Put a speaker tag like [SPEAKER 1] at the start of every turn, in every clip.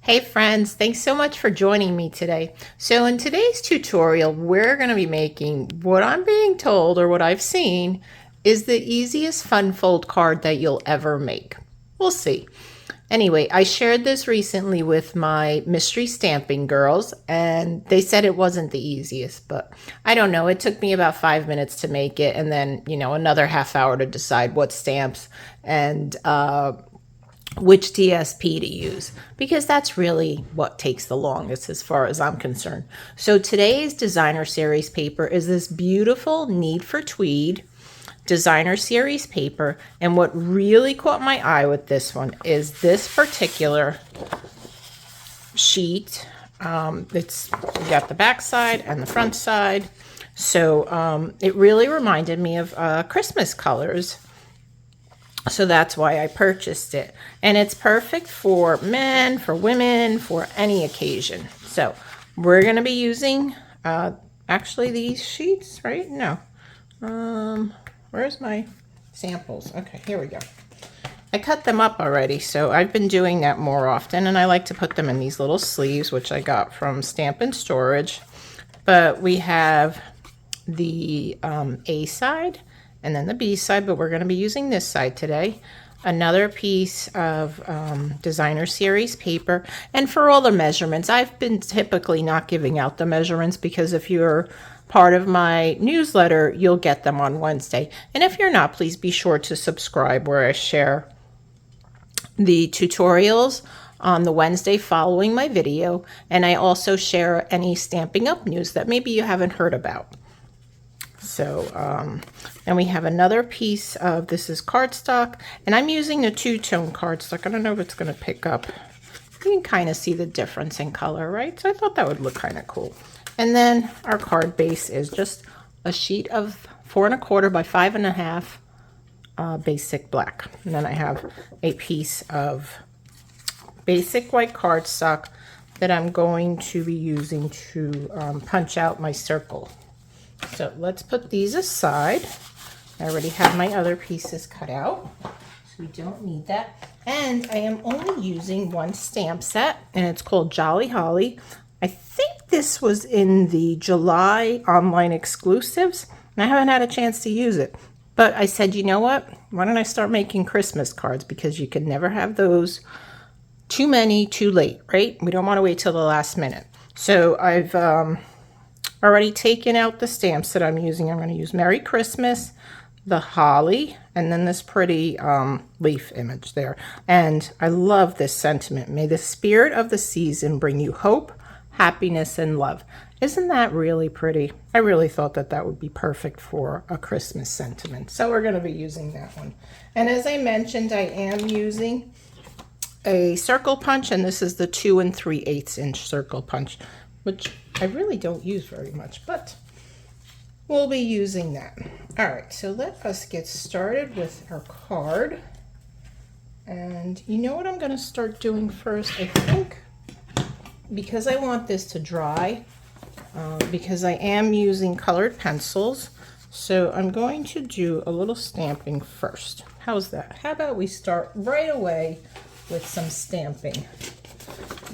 [SPEAKER 1] Hey friends, thanks so much for joining me today. So in today's tutorial, we're going to be making what I'm being told, or what I've seen, is the easiest fun fold card that you'll ever make. We'll see. Anyway, I shared this recently with my mystery stamping girls, and they said it wasn't the easiest, but I don't know. It took me about 5 minutes to make it, and then, another half hour to decide what stamps and which DSP to use, because that's really what takes the longest as far as I'm concerned. So today's designer series paper is this beautiful Need for Tweed designer series paper, and what really caught my eye with this one is this particular sheet. It's got the back side and the front side, so it really reminded me of Christmas colors. So that's why I purchased it. And it's perfect for men, for women, for any occasion. So we're going to be using actually these sheets, right? No. Where's my samples? Okay, here we go. I cut them up already, so I've been doing that more often, and I like to put them in these little sleeves, which I got from Stamp & Storage. But we have the A side and then the B side, but we're going to be using this side today. Another piece of designer series paper. And for all the measurements, I've been typically not giving out the measurements, because if you're part of my newsletter, you'll get them on Wednesday. And if you're not, please be sure to subscribe, where I share the tutorials on the Wednesday following my video. And I also share any Stampin' Up! News that maybe you haven't heard about. So, and we have another piece of, this is cardstock, and I'm using the two-tone cardstock. I don't know if it's going to pick up. You can kind of see the difference in color, right? So I thought that would look kind of cool. And then our card base is just a sheet of 4 1/4 by 5 1/2 basic black. And then I have a piece of basic white cardstock that I'm going to be using to punch out my circle. So let's put these aside. I already have my other pieces cut out, so we don't need that. And I am only using one stamp set, and it's called Jolly Holly. I think this was in the July online exclusives, and I haven't had a chance to use it. But I said, you know what? Why don't I start making Christmas cards, because you can never have those too many too late, right? We don't want to wait till the last minute. So I've already taken out the stamps that I'm using. I'm going to use Merry Christmas, the holly, and then this pretty leaf image there. And I love this sentiment. May the spirit of the season bring you hope, happiness, and love. Isn't that really pretty? I really thought that that would be perfect for a Christmas sentiment. So we're going to be using that one. And as I mentioned, I am using a circle punch, and this is the 2 3/8 inch circle punch, which I really don't use very much, but we'll be using that. All right, so let us get started with our card. And you know what I'm going to start doing first? I think, because I want this to dry, because I am using colored pencils, so I'm going to do a little stamping first. How's that? How about we start right away with some stamping?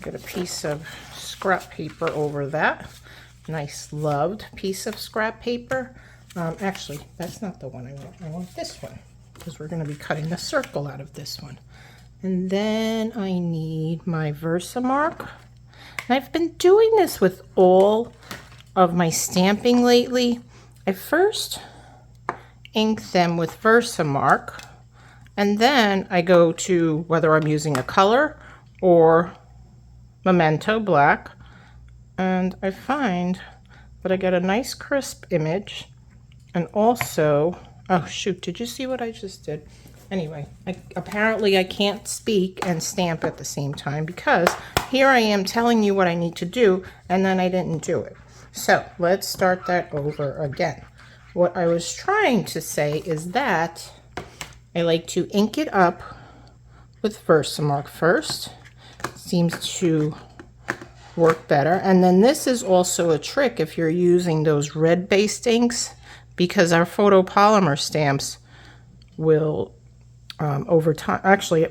[SPEAKER 1] Get a piece of scrap paper over that. Nice loved piece of scrap paper. Actually, that's not the one I want. I want this one, because we're going to be cutting the circle out of this one. And then I need my Versamark. And I've been doing this with all of my stamping lately. I first ink them with Versamark, and then I go to whether I'm using a color or Memento black, and I find that I get a nice crisp image. And also, oh shoot, did you see what I just did? Anyway, apparently I can't speak and stamp at the same time, because here I am telling you what I need to do, and then I didn't do it. So let's start that over again. What I was trying to say is that I like to ink it up with Versamark first. Seems to work better. And then this is also a trick if you're using those red-based inks, because our photopolymer stamps will over time. Actually,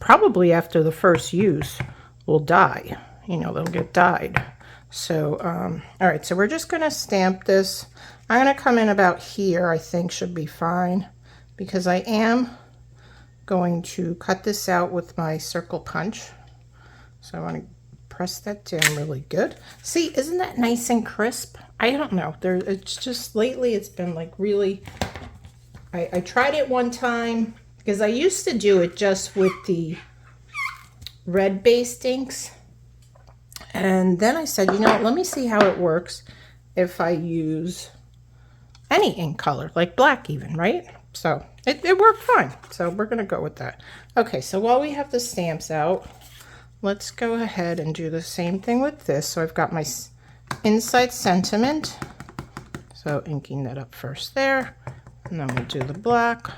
[SPEAKER 1] probably after the first use will die. You know, they'll get dyed. So, all right, so we're just going to stamp this. I'm going to come in about here, I think should be fine, because I am going to cut this out with my circle punch. So I want to press that down really good. See, isn't that nice and crisp? I don't know. It's just lately it's been like really, I tried it one time because I used to do it just with the red based inks. And then I said, you know what, let me see how it works if I use any ink color, like black even, right? So it worked fine. So we're going to go with that. Okay, so while we have the stamps out, let's go ahead and do the same thing with this. So I've got my inside sentiment. So inking that up first there. And then we'll do the black.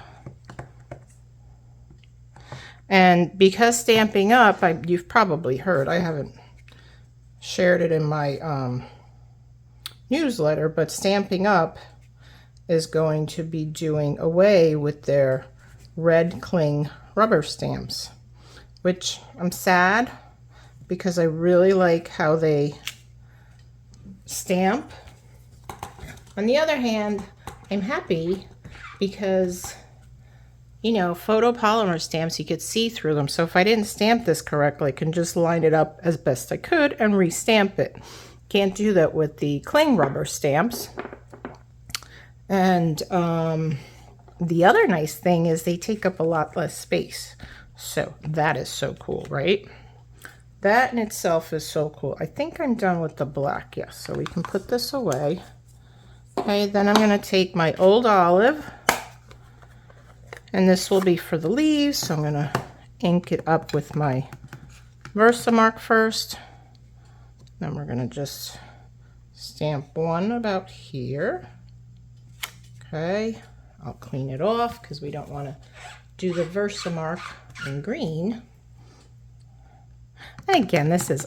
[SPEAKER 1] And because Stampin' Up, you've probably heard, I haven't shared it in my newsletter, but Stampin' Up is going to be doing away with their red cling rubber stamps, which I'm sad because I really like how they stamp. On the other hand, I'm happy because, you know, photopolymer stamps, you could see through them. So if I didn't stamp this correctly, I can just line it up as best I could and re-stamp it. Can't do that with the cling rubber stamps. And the other nice thing is they take up a lot less space. So that is so cool, right? That in itself is so cool. I think I'm done with the black, yes. So we can put this away. Okay, then I'm going to take my old olive. And this will be for the leaves. So I'm going to ink it up with my Versamark first. Then we're going to just stamp one about here. Okay, I'll clean it off because we don't want to do the Versamark in green. And again, this is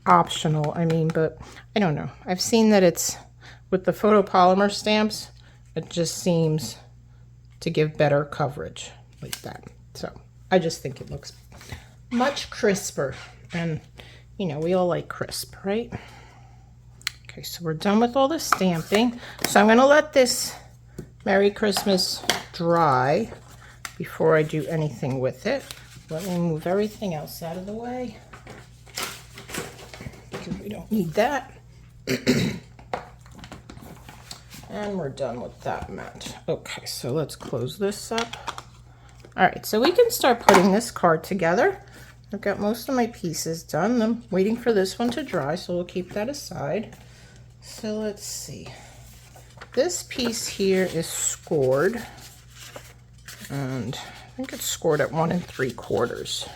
[SPEAKER 1] optional, I mean, but I don't know. I've seen that it's, with the photopolymer stamps, it just seems to give better coverage like that. So I just think it looks much crisper. And, you know, we all like crisp, right? Okay, so we're done with all the stamping. So I'm going to let this Merry Christmas dry before I do anything with it. Let me move everything else out of the way because we don't need that. And we're done with that mat. Okay, so let's close this up. All right, so we can start putting this card together. I've got most of my pieces done. I'm waiting for this one to dry, so we'll keep that aside. So let's see. This piece here is scored, and I think it's scored at 1 3/4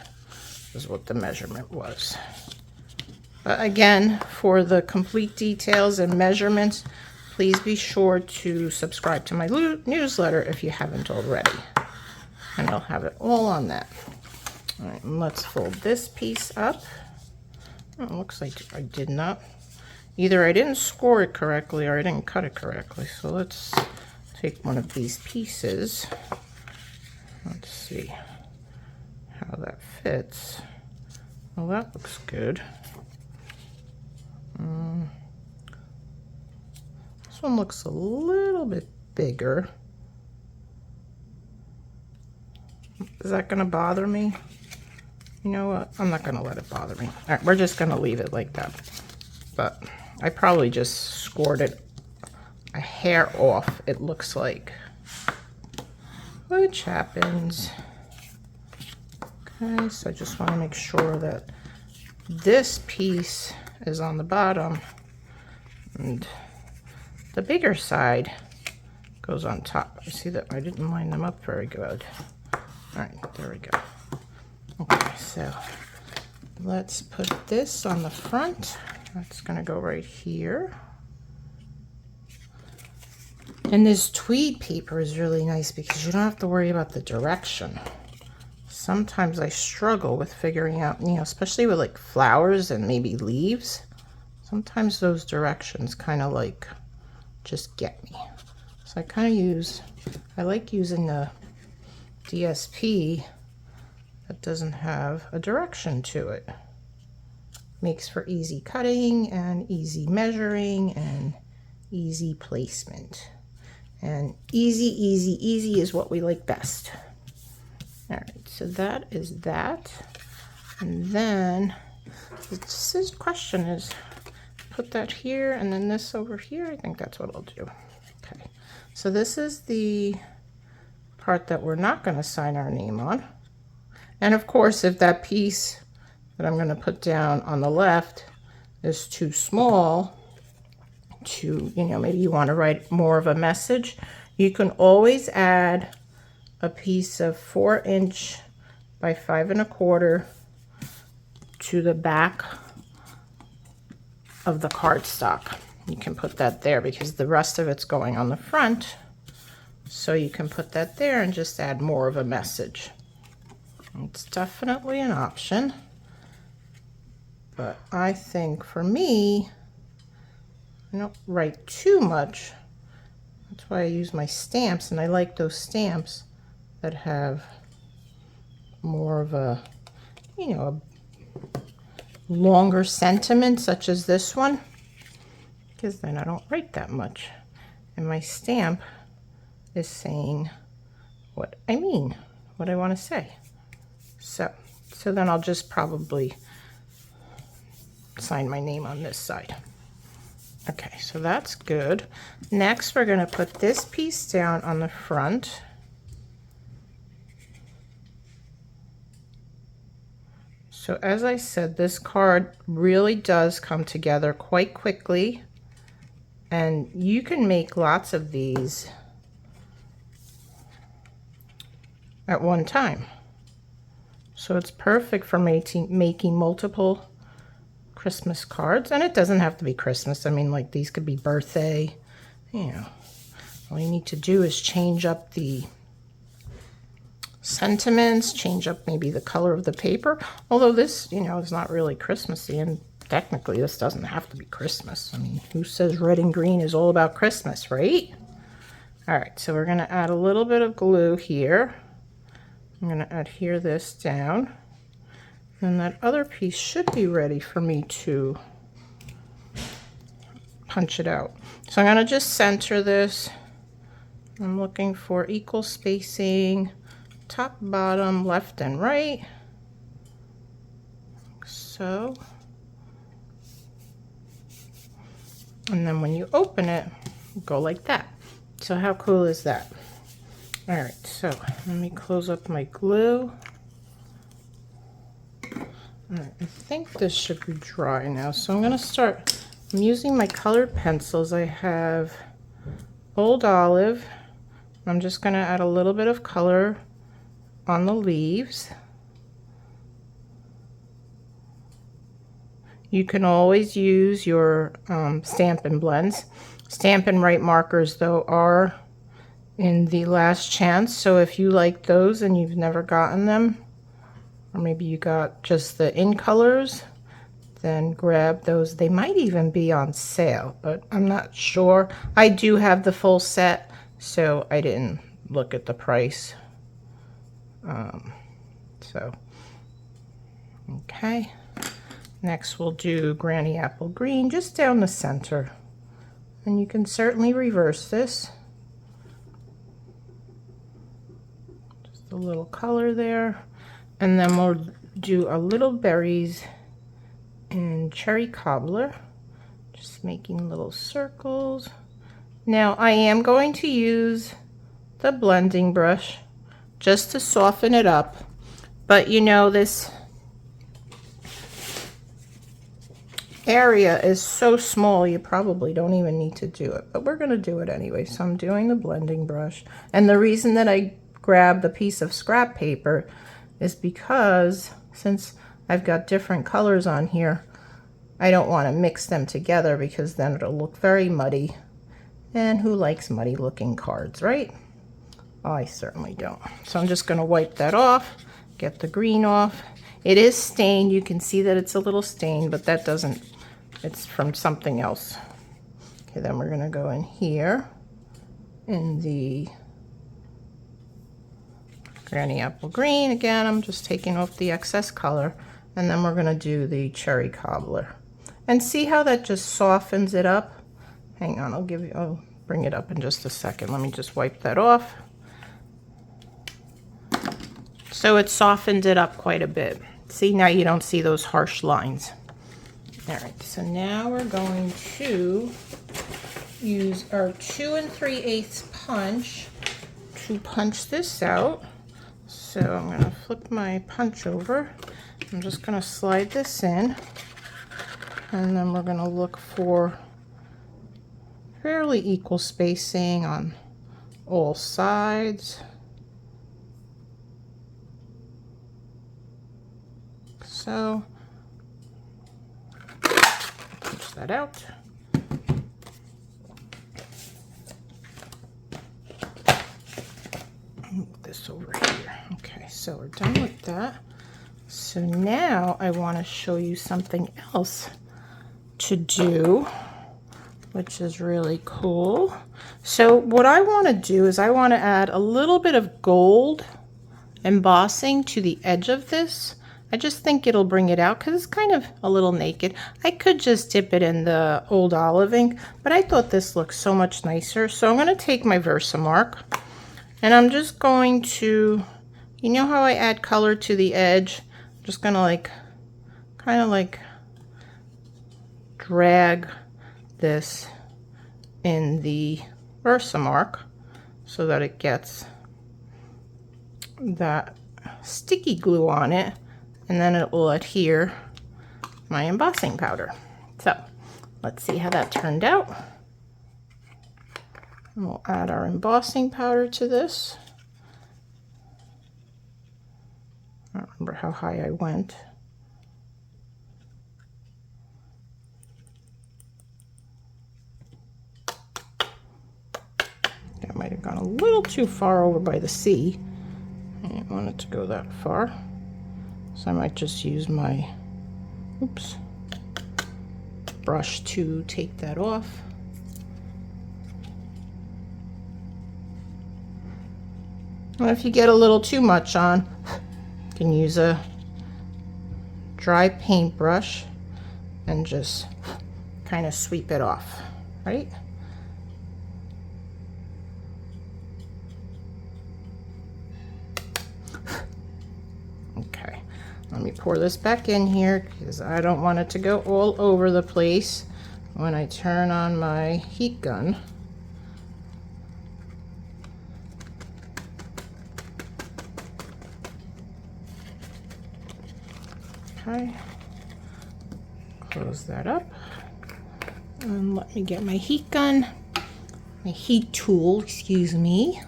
[SPEAKER 1] is what the measurement was. But again, for the complete details and measurements, please be sure to subscribe to my newsletter if you haven't already, and I'll have it all on that. All right, and let's fold this piece up. Oh, it looks like I did not. Either I didn't score it correctly or I didn't cut it correctly. So let's take one of these pieces. Let's see how that fits. Well, that looks good. This one looks a little bit bigger. Is that going to bother me? You know what? I'm not going to let it bother me. All right, we're just going to leave it like that. But I probably just scored it a hair off, it looks like. Which happens. Okay, so I just want to make sure that this piece is on the bottom and the bigger side goes on top. I see that I didn't line them up very good. All right, there we go. Okay, so let's put this on the front. That's going to go right here. And this tweed paper is really nice because you don't have to worry about the direction. Sometimes I struggle with figuring out, you know, especially with like flowers and maybe leaves. Sometimes those directions kind of like just get me. So I kind of I like using the DSP that doesn't have a direction to it. Makes for easy cutting and easy measuring and easy placement. And easy is what we like best. All right, so that is that. And then this question is, put that here and then this over here. I think that's what I'll do. Okay, so this is the part that we're not going to sign our name on. And of course, if that piece that I'm going to put down on the left is too small to, maybe you want to write more of a message, you can always add a piece of 4" by 5 1/4 to the back of the cardstock. You can put that there because the rest of it's going on the front. So you can put that there and just add more of a message. It's definitely an option. But I think for me, I don't write too much. That's why I use my stamps, and I like those stamps that have more of a, a longer sentiment, such as this one, because then I don't write that much. And my stamp is saying what I mean, what I want to say. So then I'll just probably sign my name on this side. Okay, so that's good. Next, we're going to put this piece down on the front. So as I said, this card really does come together quite quickly, and you can make lots of these at one time. So it's perfect for making multiple Christmas cards, and it doesn't have to be Christmas. I mean, like, these could be birthday, all you need to do is change up the sentiments, change up maybe the color of the paper, although this, is not really Christmassy, and technically this doesn't have to be Christmas. I mean, who says red and green is all about Christmas, right? All right, so we're going to add a little bit of glue here. I'm going to adhere this down. And that other piece should be ready for me to punch it out. So I'm going to just center this. I'm looking for equal spacing, top, bottom, left, and right. So. And then when you open it, go like that. So how cool is that? All right, so let me close up my glue. All right, I think this should be dry now. So I'm going to start, I'm using my colored pencils. I have Old Olive. I'm just going to add a little bit of color on the leaves. You can always use your Stampin' Blends. Stampin' Write markers, though, are in the last chance. So if you like those and you've never gotten them, or maybe you got just the in colors, then grab those. They might even be on sale, but I'm not sure. I do have the full set, so I didn't look at the price. Okay. Next we'll do Granny Apple Green just down the center. And you can certainly reverse this. Just a little color there. And then we'll do a little berries and cherry cobbler. Just making little circles. Now I am going to use the blending brush just to soften it up. But this area is so small you probably don't even need to do it, but we're going to do it anyway. So I'm doing the blending brush, and the reason that I grabbed the piece of scrap paper is because since I've got different colors on here, I don't want to mix them together because then it'll look very muddy, and who likes muddy looking cards, right? I certainly don't. So I'm just going to wipe that off, get the green off. It is stained. You can see that it's a little stained, but that doesn't, it's from something else. Okay, then we're going to go in here in the Granny Apple Green. Again, I'm just taking off the excess color, and then we're gonna do the Cherry Cobbler. And see how that just softens it up? Hang on, I'll bring it up in just a second. Let me just wipe that off. So it softened it up quite a bit. See, now you don't see those harsh lines. All right, so now we're going to use our 2 3/8 punch to punch this out. So I'm gonna flip my punch over. I'm just gonna slide this in, and then we're gonna look for fairly equal spacing on all sides. So, punch that out. Move this over here. Okay, so we're done with that. So now I want to show you something else to do, which is really cool. So what I want to do is I want to add a little bit of gold embossing to the edge of this. I just think it'll bring it out because it's kind of a little naked. I could just dip it in the old olive ink, but I thought this looked so much nicer. So I'm going to take my Versamark, and I'm just going to, you know how I add color to the edge? I'm just going to kind of like drag this in the Versamark so that it gets that sticky glue on it, and then it will adhere my embossing powder. So let's see how that turned out. And we'll add our embossing powder to this. I don't remember how high I went. That might have gone a little too far over by the sea. I didn't want it to go that far. So I might just use my, brush to take that off. And if you get a little too much on, you can use a dry paintbrush and just kind of sweep it off, right? Okay, let me pour this back in here because I don't want it to go all over the place when I turn on my heat gun. Okay, close that up, and let me get my heat gun, my heat tool, excuse me,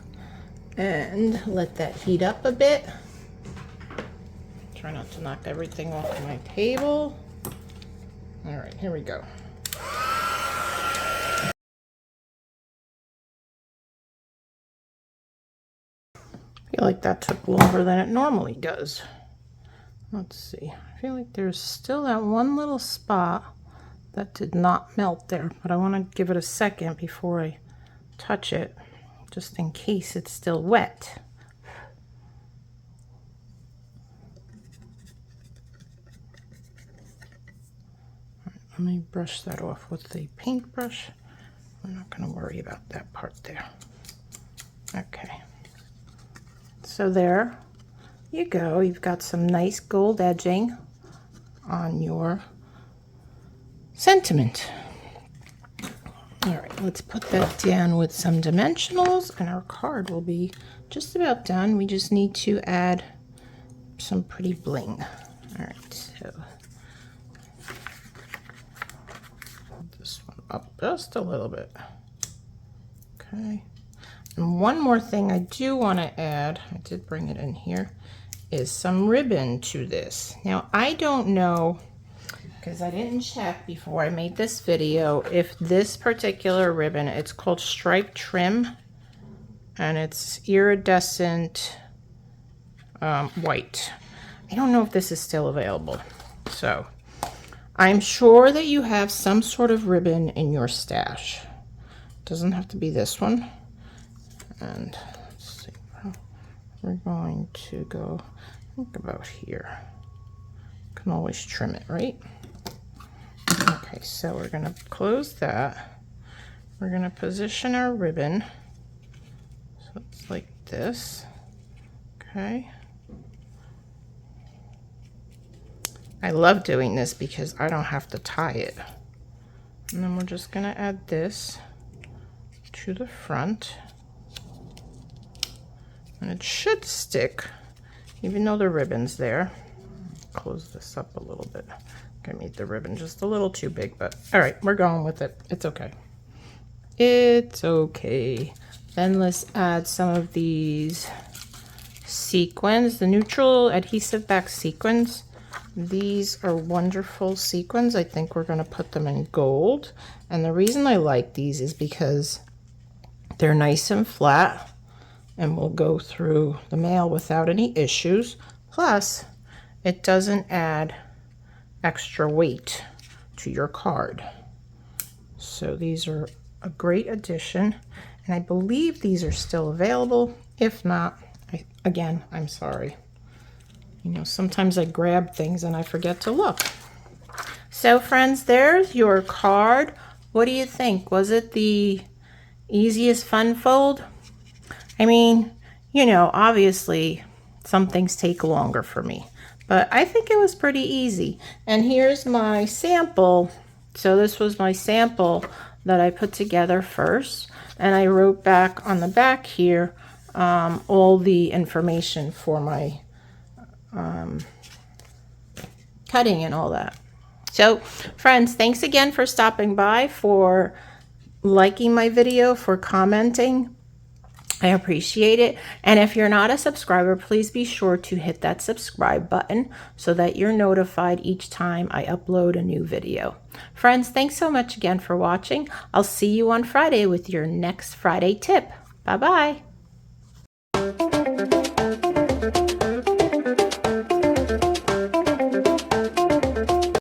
[SPEAKER 1] and let that heat up a bit. Try not to knock everything off my table. All right, here we go. I feel like that took longer than it normally does. Let's see. I feel like there's still that one little spot that did not melt there, but I want to give it a second before I touch it, just in case it's still wet. Let me brush that off with the paintbrush. I'm not going to worry about that part there. Okay. So there you go. You've got some nice gold edging on your sentiment. All right, let's put that down with some dimensionals, and our card will be just about done. We just need to add some pretty bling. All right, so this one up just a little bit. Okay. And one more thing I do want to add, I did bring it in here, is some ribbon to this. Now, I don't know, because I didn't check before I made this video, if this particular ribbon, it's called Stripe Trim, and it's iridescent white. I don't know if this is still available. So, I'm sure that you have some sort of ribbon in your stash. It doesn't have to be this one. And let's see, we're going to go, I think about here. Can always trim it, right? Okay, so we're gonna close that. We're gonna position our ribbon. So it's like this, okay? I love doing this because I don't have to tie it. And then we're just gonna add this to the front. And it should stick, even though the ribbon's there. Close this up a little bit. I made the ribbon just a little too big, but all right, we're going with it. It's okay. It's okay. Then let's add some of these sequins, the neutral adhesive back sequins. These are wonderful sequins. I think we're going to put them in gold. And the reason I like these is because they're nice and flat and will go through the mail without any issues. Plus, it doesn't add extra weight to your card. So these are a great addition, and I believe these are still available. If not, again, I'm sorry. You know, sometimes I grab things and I forget to look. So friends, there's your card. What do you think? Was it the easiest fun fold? I mean, you know, obviously some things take longer for me, but I think it was pretty easy. And here's my sample. So this was my sample that I put together first, and I wrote back on the back here all the information for my cutting and all that. So friends, thanks again for stopping by, for liking my video, for commenting. I appreciate it. And if you're not a subscriber, please be sure to hit that subscribe button so that you're notified each time I upload a new video. Friends, thanks so much again for watching. I'll see you on Friday with your next Friday tip. Bye-bye.